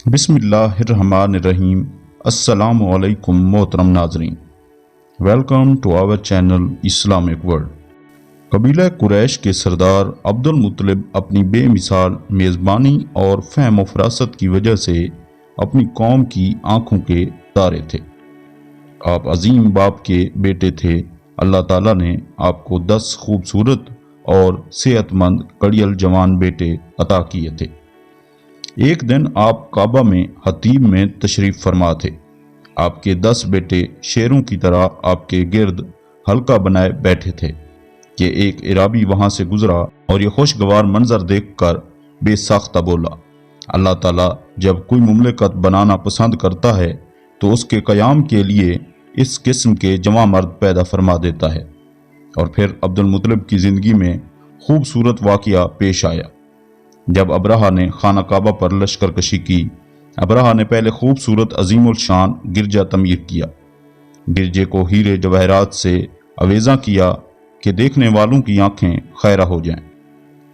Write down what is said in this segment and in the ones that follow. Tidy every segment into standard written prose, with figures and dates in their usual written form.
बिस्मिल्लाहिर्रहमानिर्रहीम। अस्सलामु अलैकुम मोहतरम नाजरीन, welcome to our channel Islamic world. कबीला कुरैश के सरदार अब्दुल मुत्तलिब अपनी बेमिसाल मेज़बानी और फ़हम व फरासत की वजह से अपनी कौम की आँखों के तारे थे। आप अजीम बाप के बेटे थे। अल्लाह ताला ने आपको 10 खूबसूरत और सेहतमंद कड़ियल जवान बेटे अता किए थे। एक दिन आप काबा में हतीम में तशरीफ फरमा थे। आपके 10 बेटे शेरों की तरह आपके गिर्द हल्का बनाए बैठे थे कि एक इराबी वहां से गुजरा और ये खुशगवार मंजर देखकर बेसाख्ता बोला, अल्लाह ताला जब कोई मुमलिकत बनाना पसंद करता है तो उसके क़याम के लिए इस किस्म के जवां मर्द पैदा फरमा देता है। और फिर अब्दुल मुत्तलिब की ज़िंदगी में खूबसूरत वाक़या पेश आया। जब अबरहा ने खाना काबा पर लश्कर कशी की, अबरहा ने पहले खूबसूरत अजीमुल शान गिरजा तमीर किया। गिरजे को हीरे जवाहरात से अवेज़ा किया कि देखने वालों की आंखें खैरा हो जाएं।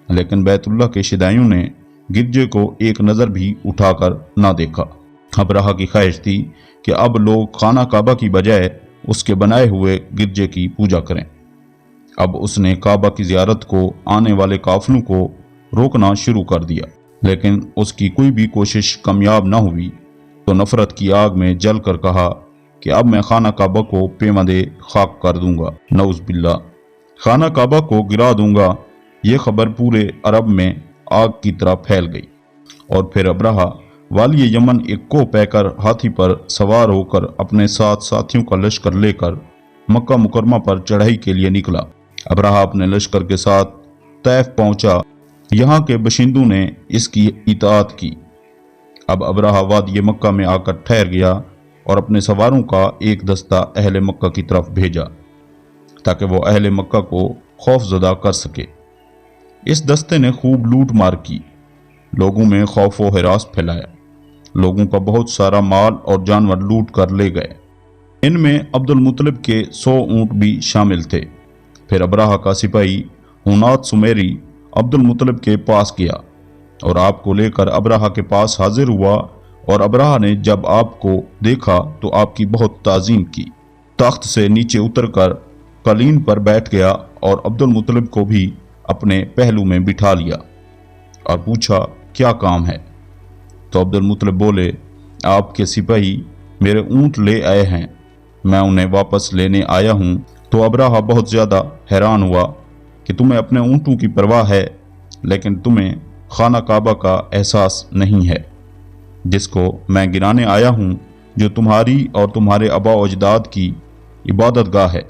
लेकिन बैतुल्लाह के शिदाइयों ने गिरजे को एक नज़र भी उठाकर ना देखा। अबरहा की ख्वाहिश थी कि अब लोग खाना काबा की बजाय उसके बनाए हुए गिरजे की पूजा करें। अब उसने काबा की ज़ियारत को आने वाले काफिलों को रोकना शुरू कर दिया, लेकिन उसकी कोई भी कोशिश कामयाब न हुई तो नफरत की आग में जल कर कहा कि अब मैं खाना काबा को पेमदे खाक कर दूंगा, नऊज़ बिल्लाह, खाना काबा को गिरा दूंगा। ये खबर पूरे अरब में आग की तरह फैल गई। और फिर अबरहा वाली यमन एक को पैकर हाथी पर सवार होकर अपने साथ साथियों का लश्कर लेकर मक्का मुकरमा पर चढ़ाई के लिए निकला। अबरहा अपने लश्कर के साथ तैफ पहुंचा। यहाँ के बशिंदों ने इसकी इताअत की। अब अबरहा वादी मक्का में आकर ठहर गया और अपने सवारों का एक दस्ता अहले मक्का की तरफ भेजा ताकि वो अहले मक्का को खौफजदा कर सके। इस दस्ते ने खूब लूट मार की, लोगों में खौफ व हिरास फैलाया। लोगों का बहुत सारा माल और जानवर लूट कर ले गए। इनमें अब्दुल मुत्तलिब के 100 ऊँट भी शामिल थे। फिर अबरहा का सिपाही हुनात सुमेरी अब्दुल मुत्तलिब के पास गया और आपको लेकर अबरहा के पास हाजिर हुआ। और अबरहा ने जब आपको देखा तो आपकी बहुत ताज़ीम की। तख्त से नीचे उतरकर कलीन पर बैठ गया और अब्दुल मुत्तलिब को भी अपने पहलू में बिठा लिया और पूछा, क्या काम है? तो अब्दुल मुत्तलिब बोले, आपके सिपाही मेरे ऊँट ले आए हैं, मैं उन्हें वापस लेने आया हूँ। तो अबरहा बहुत ज़्यादा हैरान हुआ कि तुम्हें अपने ऊँटों की परवाह है, लेकिन तुम्हें खाना काबा का एहसास नहीं है, जिसको मैं गिराने आया हूँ, जो तुम्हारी और तुम्हारे आबा व अजदाद की इबादत गाह है।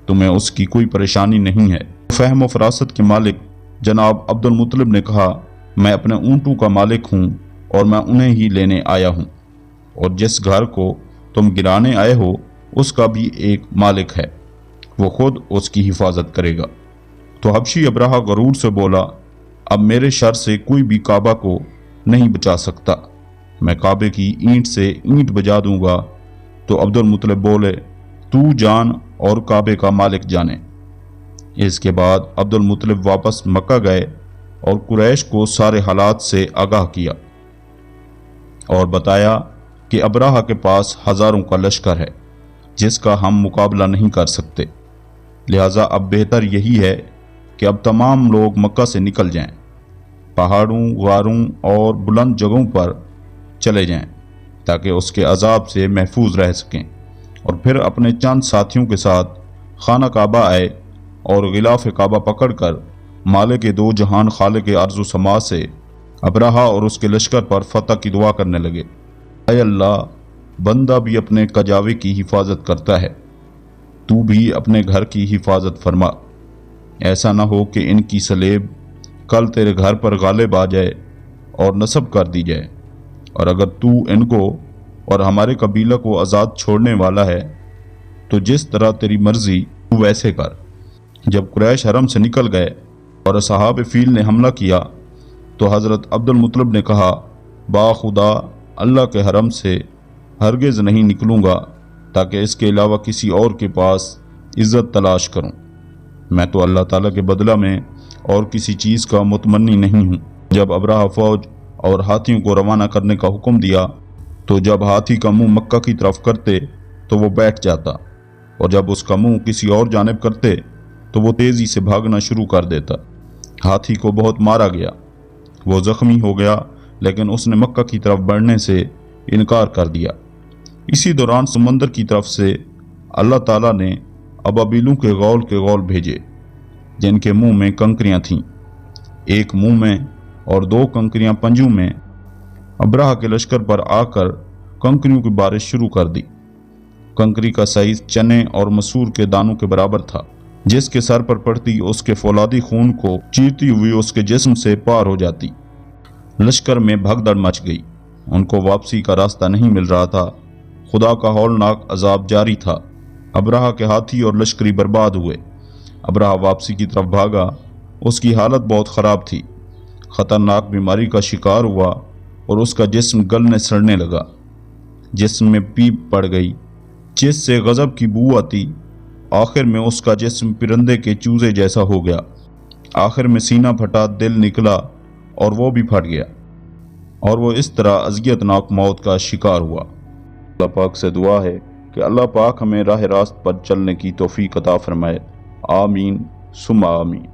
तुम्हें उसकी कोई परेशानी नहीं है। फ़हम व फरासत के मालिक जनाब अब्दुल मुत्तलिब ने कहा, मैं अपने ऊँटों का मालिक हूँ और मैं उन्हें ही लेने आया हूँ, और जिस घर को तुम गिराने आए हो उसका भी एक मालिक है, वो खुद उसकी हिफाजत करेगा। तो हबशी अबरहा गरूर से बोला, अब मेरे शर से कोई भी काबा को नहीं बचा सकता, मैं काबे की ईंट से ईंट बजा दूंगा। तो अब्दुल मुत्तलिब बोले, तू जान और काबे का मालिक जाने। इसके बाद अब्दुल मुत्तलिब वापस मक्का गए और कुरैश को सारे हालात से आगाह किया और बताया कि अबरहा के पास हज़ारों का लश्कर है जिसका हम मुकाबला नहीं कर सकते, लिहाजा अब बेहतर यही है कि अब तमाम लोग मक्का से निकल जाएं, पहाड़ों, गारों और बुलंद जगहों पर चले जाएं ताकि उसके अजाब से महफूज रह सकें। और फिर अपने चंद साथियों के साथ खाना काबा आए और गिलाफ काबा पकड़कर मालिक दो जहान खालिक अर्ज़ व समा से अबरहा और उसके लश्कर पर फतह की दुआ करने लगे। ऐ अल्लाह, बंदा भी अपने कजावे की हिफाजत करता है, तू भी अपने घर की हिफाजत फरमा। ऐसा न हो कि इनकी सलेब कल तेरे घर पर गालिब आ जाए और नस्ब कर दी जाए, और अगर तू इनको और हमारे कबीला को आज़ाद छोड़ने वाला है तो जिस तरह तेरी मर्जी तू वैसे कर। जब कुरैश हरम से निकल गए और असहाब फील ने हमला किया तो हज़रत अब्दुल मुत्तलिब ने कहा, बाखुदा अल्लाह के हरम से हरगिज़ नहीं निकलूँगा ताकि इसके अलावा किसी और के पास इज़्ज़त तलाश करूँ। मैं तो अल्लाह ताला के बदला में और किसी चीज़ का मुतमन्नी नहीं हूँ। जब अबरहा फौज اور ہاتھیوں کو روانہ کرنے کا حکم دیا تو جب ہاتھی کا منہ مکہ کی طرف کرتے تو وہ بیٹھ جاتا، اور جب اس کا منہ کسی اور جانب کرتے تو وہ تیزی سے بھاگنا شروع کر دیتا۔ ہاتھی کو بہت مارا گیا، وہ زخمی ہو گیا، لیکن اس نے مکہ کی طرف بڑھنے سے انکار کر دیا۔ اسی دوران سمندر کی طرف سے اللہ تعالیٰ نے ابابیلوں کے غول بھیجے، جن کے منہ میں کنکریاں تھیں، ایک منہ میں اور 2 کنکریاں پنجوں میں۔ ابرہہ کے لشکر پر آ کر کنکریوں کی بارش شروع کر دی۔ کنکری کا سائز چنے اور مسور کے دانوں کے برابر تھا، جس کے سر پر پڑتی اس کے فولادی خون کو چیرتی ہوئی اس کے جسم سے پار ہو جاتی۔ لشکر میں بھگدڑ مچ گئی، ان کو واپسی کا راستہ نہیں مل رہا تھا، خدا کا ہولناک عذاب جاری تھا۔ ابرہہ کے ہاتھی اور لشکری برباد ہوئے۔ ابرہہ واپسی کی طرف بھاگا، اس کی حالت بہت خراب تھی، خطرناک بیماری کا شکار ہوا اور اس کا جسم گلنے سڑنے لگا، جسم میں پیپ پڑ گئی جس سے غضب کی بو آتی۔ آخر میں اس کا جسم پرندے کے چوزے جیسا ہو گیا، آخر میں سینہ پھٹا، دل نکلا اور وہ بھی پھٹ گیا، اور وہ اس طرح اذیت ناک موت کا شکار ہوا۔ اللہ پاک سے دعا ہے کہ اللہ پاک ہمیں راہ راست پر چلنے کی توفیق عطا فرمائے، آمین ثم آمین۔